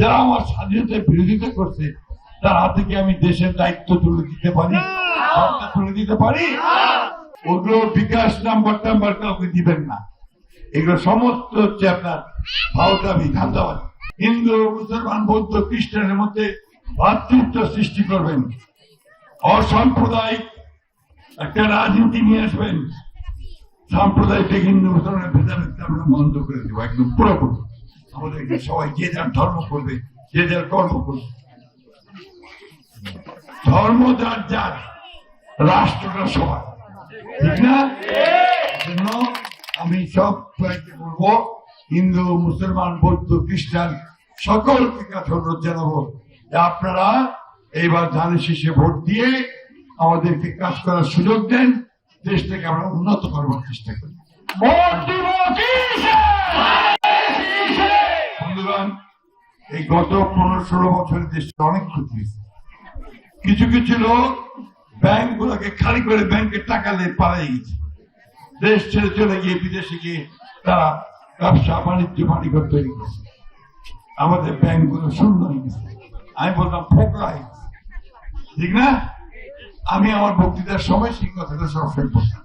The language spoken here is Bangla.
যারা আমার স্বাধীনতার বিরোধিতা করছে তার হাতে কি আমি দেশের দায়িত্ব তুলে দিতে পারি, তুলে দিতে পারি? ওগুলো বিকাশ নাম্বার কাউকে দিবেন না। এগুলো সমস্ত হচ্ছে আপনার ভাওতামি, ধান্দাবাদ। হিন্দু, মুসলমান, বৌদ্ধ, খ্রিস্টানের মধ্যে ভাতৃত্ব সৃষ্টি করবেন, অসাম্প্রদায়িক একটা রাজনীতি নিয়ে আসবেন। সাম্প্রদায়িক হিন্দু মুসলমানের ভেদাভেদ আমরা বন্ধ করে দেবো একদম পুরোপুরি। আমাদেরকে সবাই যে যার ধর্ম করবে, যে যার কর্ম করবে, ধর্ম যার যার, রাষ্ট্রটা সবার, ঠিক না? জন্য আমি সব বলবো, হিন্দু, মুসলমান, বৌদ্ধ, খ্রিস্টান সকলকে কাছে অনুরোধ জানাবো যে আপনারা এইবার ধানের শীষে ভোট দিয়ে আমাদেরকে কাজ করার সুযোগ দেন, দেশটাকে আমরা উন্নত করবার চেষ্টা করি। বন্ধুগণ, এই গত 15-16 বছরের দেশটা অনেক ক্ষতি হয়েছে। কিছু কিছু লোক ব্যাংক গুলোকে খালি করে ব্যাংকের টাকা নিয়ে পালিয়ে গেছে, দেশ ছেড়ে চলে গিয়ে বিদেশে গিয়ে তারা ব্যবসা বাণিজ্য তৈরি করছে। আমাদের ব্যাংক গুলো শূন্য হয়ে গেছে। আমি বললাম ফোকলা হয়ে গেছে, ঠিক না? আমি আমার বক্তৃতার সময় সেই কথাটা সবসময় বলতাম।